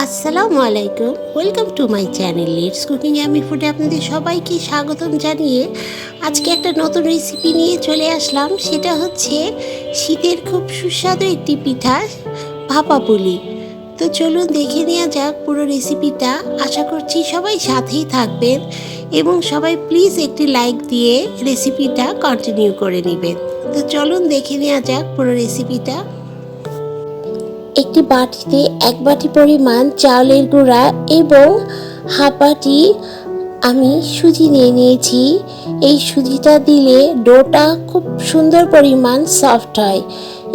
আসসালামু আলাইকুম, welcome to my channel let's cooking আমি ফুডে আপনাদের সবাইকে স্বাগতম জানিয়ে আজকে একটা নতুন রেসিপি নিয়ে চলে আসলাম। সেটা হচ্ছে শীতের খুব সুস্বাদু একটি পিঠা, ভাপা পুলি। তো চলুন দেখে নেওয়া যাক পুরো রেসিপিটা। আশা করছি সবাই সাথেই থাকবেন এবং সবাই প্লিজ একটি লাইক দিয়ে রেসিপিটা কন্টিনিউ করে নেবেন। তো চলুন দেখে নেওয়া যাক পুরো রেসিপিটা। একটি বাটিতে 1 বাটি পরিমাণ চাউলের গুঁড়া এবং হাফ বাটি আমি সুজি নিয়ে নিয়েছি। এই সুজিটা দিলে ডোটা খুব সুন্দর পরিমাণ সফট হয়।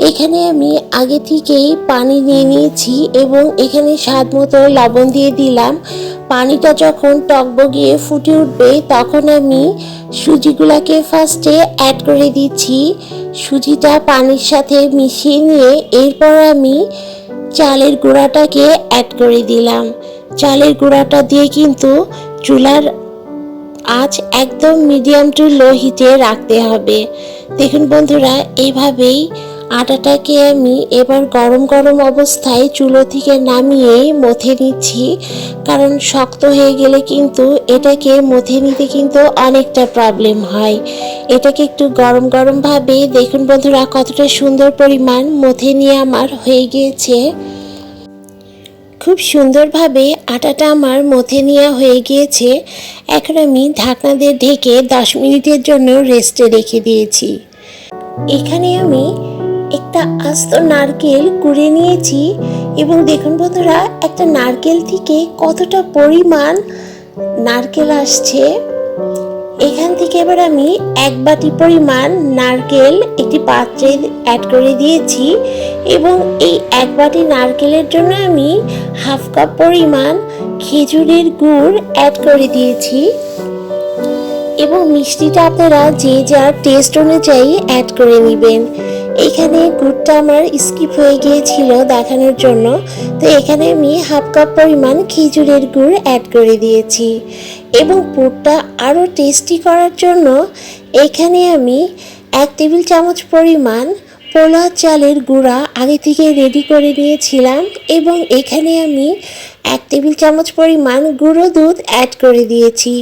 এখানে আমি আগে থেকেই পানি নিয়ে নিয়েছি এবং এখানে স্বাদ মতো লবণ দিয়ে দিলাম। পানিটা যখন টকবগিয়ে ফুটে উঠবে তখন আমি সুজিগুলোকে ফার্স্টে অ্যাড করে দিচ্ছি। সুজিটা পানির সাথে মিশিয়ে নিয়ে এরপর আমি চালের গুঁড়াটাকে অ্যাড করে দিলাম। চালের গুঁড়াটা দিয়ে কিন্তু চুলার আঁচ একদম মিডিয়াম টু লো হিটে রাখতে হবে। দেখুন বন্ধুরা, এইভাবেই আটাটাকে আমি এবার গরম গরম অবস্থায় চুলো থেকে নামিয়ে মথে নিচ্ছি, কারণ শক্ত হয়ে গেলে কিন্তু এটাকে মথে নিতে কিন্তু অনেকটা প্রবলেম হয়। এটাকে একটু গরম গরম ভাবে দেখুন বন্ধুরা কতটা সুন্দর পরিমাণ মথে নিয়ে আমার হয়ে গিয়েছে। খুব সুন্দরভাবে আটাটা আমার মথে নেওয়া হয়ে গিয়েছে। এখন আমি ঢাকনা দিয়ে ঢেকে 10 মিনিটের জন্য রেস্টে রেখে দিয়েছি। এখানে আমি একটা আস্ত নারকেল কুড়ে নিয়েছি এবং দেখুন বন্ধুরা একটা নারকেল থেকে কতটা পরিমাণ নারকেল আসছে। এখান থেকে এবার আমি 1 বাটি পরিমাণ নারকেল একটি পাত্রে অ্যাড করে দিয়েছি এবং এই 1 বাটি নারকেলের জন্য আমি হাফ কাপ পরিমাণ খেজুরের গুড় অ্যাড করে দিয়েছি এবং মিষ্টিটা আপনারা যে যার টেস্ট অনুযায়ী অ্যাড করে নেবেন। এখানে গুড়টা আমার স্কিপ হয়ে গিয়েছিল দেখানোর জন্য, তো এখানে আমি হাফ কাপ পরিমাণ খেজুরের গুড় অ্যাড করে দিয়েছি এবং পুরটা আরও টেস্টি করার জন্য এখানে আমি 1 টেবিল চামচ পরিমাণ পোলা চালের গুঁড়া আগে থেকে রেডি করে নিয়েছিলাম এবং এখানে আমি 1 টেবিল চামচ পরিমাণ গুঁড়ো দুধ অ্যাড করে দিয়েছি।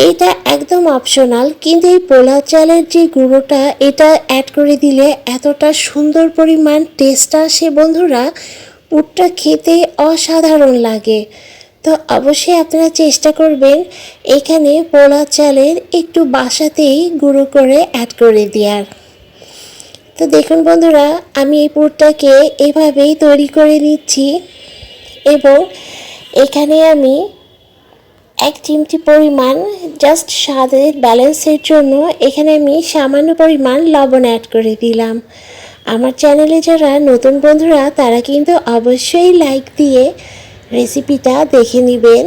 এটা একদম অপশনাল, কিন্তু এই পোলা চালের যে গুঁড়োটা এটা অ্যাড করে দিলে এতটা সুন্দর পরিমাণ টেস্ট আসে বন্ধুরা, পুরটা খেতে অসাধারণ লাগে। তো অবশ্যই আপনারা চেষ্টা করবেন এখানে পোলা চালের একটু বাসাতেই গুঁড়ো করে অ্যাড করে দেওয়ার। তো দেখুন বন্ধুরা, আমি এই পুরটাকে এভাবেই তৈরি করে নিচ্ছি এবং এখানে আমি 1 চিমটি পরিমাণ জাস্ট স্বাদের ব্যালেন্সের জন্য এখানে আমি সামান্য পরিমাণ লবণ অ্যাড করে দিলাম। আমার চ্যানেলে যারা নতুন বন্ধুরা তারা কিন্তু অবশ্যই লাইক দিয়ে রেসিপিটা দেখে নেবেন।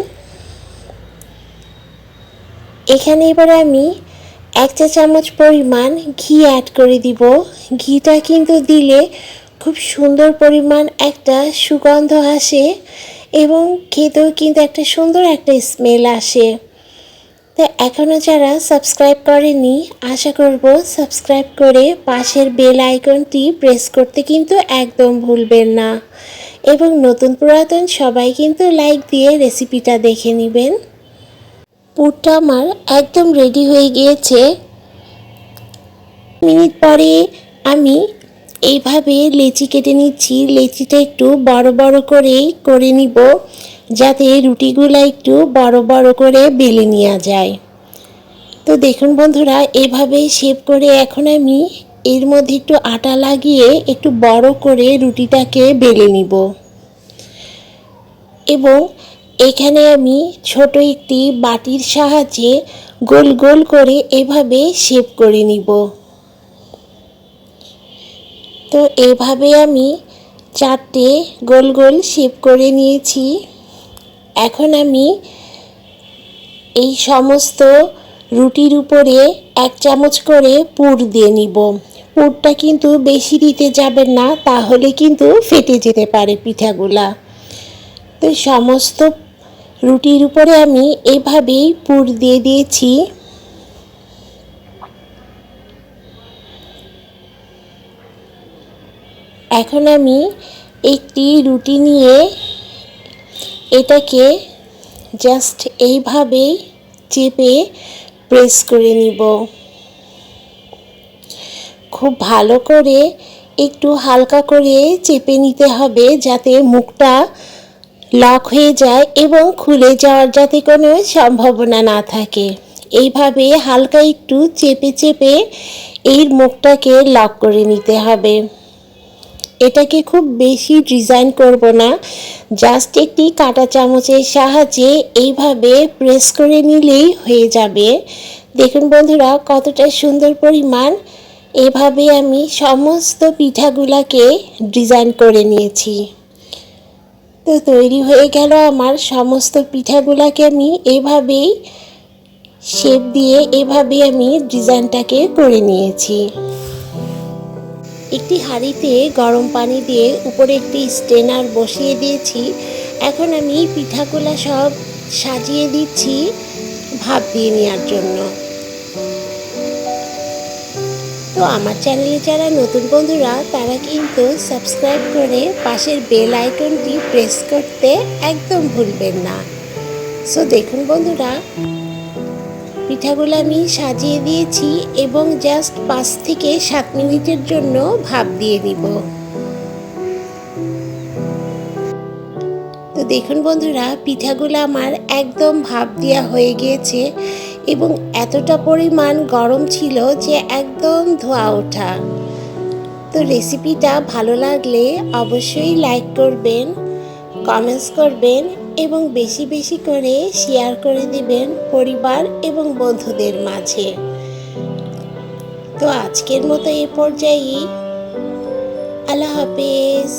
এখানে এবারে আমি 1 চা চামচ পরিমাণ ঘি অ্যাড করে দিব। ঘিটা কিন্তু দিলে খুব সুন্দর পরিমাণ একটা সুগন্ধ আসে এবং খেতেও কিন্তু একটা সুন্দর একটা স্মেল আসে। তো এখনও যারা সাবস্ক্রাইব করেনি আশা করব সাবস্ক্রাইব করে পাশের বেল আইকনটি প্রেস করতে কিন্তু একদম ভুলবেন না এবং নতুন পুরাতন সবাই কিন্তু লাইক দিয়ে রেসিপিটা দেখে নেবেন। পুরটা আমার একদম রেডি হয়ে গিয়েছে। মিনিট পরে আমি এইভাবে লেচি কেটে নিচ্ছি। লেচিটা একটু বড় বড় করেই করে নিব যাতে রুটিগুলো একটু বড় বড় করে বেলে নেওয়া যায়। তো দেখুন বন্ধুরা, এভাবেই শেপ করে এখন আমি এর মধ্যে একটু আটা লাগিয়ে একটু বড় করে রুটিটাকে বেলে নিব এবং এখানে আমি ছোট একটি বাটির সাহায্যে গোল গোল করে এভাবে শেপ করে নিব। তো এভাবে আমি 4টে গোল গোল শেপ করে নিয়েছি। এখন আমি এই সমস্ত রুটির উপরে 1 চামচ করে পুর দিয়ে নিব। পুরটা কিন্তু বেশি দিতে যাবেন না, তাহলে কিন্তু ফেটে যেতে পারে পিঠাগুলা। তো সমস্ত রুটির উপরে আমি এভাবেই পুর দিয়ে দিয়েছি। এখন আমি একটি রুটি নিয়ে এটাকে জাস্ট এইভাবেই চেপে প্রেস করে নিব। খুব ভালো করে একটু হালকা করে চেপে নিতে হবে যাতে মুখটা লক হয়ে যায় এবং খুলে যাওয়ার যাতে কোনো সম্ভাবনা না থাকে। এইভাবে হালকা একটু চেপে চেপে এর মুখটাকে লক করে নিতে হবে। এটাকে খুব বেশি ডিজাইন করব না, জাস্ট একটি কাঁটা চামচের সাহায্যে এইভাবে প্রেস করে নিলেই হয়ে যাবে। দেখুন বন্ধুরা কতটা সুন্দর পরিমাণ এভাবে আমি সমস্ত পিঠাগুলাকে ডিজাইন করে নিয়েছি। তো তৈরি হয়ে গেল আমার সমস্ত পিঠাগুলাকে আমি এইভাবেই শেপ দিয়ে এভাবে আমি ডিজাইনটাকে করে নিয়েছি। একটি হাঁড়িতে গরম পানি দিয়ে উপরে একটি স্ট্রেনার বসিয়ে দিয়েছি। এখন আমি পিঠাগুলা সব সাজিয়ে দিচ্ছি ভাপ দিয়ে নেওয়ার জন্য। তো আমার চ্যানেলে যারা নতুন বন্ধুরা তারা কিন্তু সাবস্ক্রাইব করে পাশের বেল আইকনটি প্রেস করতে একদম ভুলবেন না। সো দেখুন বন্ধুরা পিঠাগুলো আমি সাজিয়ে দিয়েছি এবং জাস্ট 5 থেকে 7 মিনিটের জন্য ভাপ দিয়ে নিব। তো দেখুন বন্ধুরা পিঠাগুলো আমার একদম ভাপ দেওয়া হয়ে গিয়েছে এবং এতটা পরিমাণ গরম ছিল যে একদম ধোঁয়া ওঠা। তো রেসিপিটা ভালো লাগলে অবশ্যই লাইক করবেন, কমেন্টস করবেন এবং বেশি বেশি করে শেয়ার করে দিবেন পরিবার এবং বন্ধুদের মাঝে। তো আজকের মতো এই পর্যায়ে আল্লাহ হাফেজ।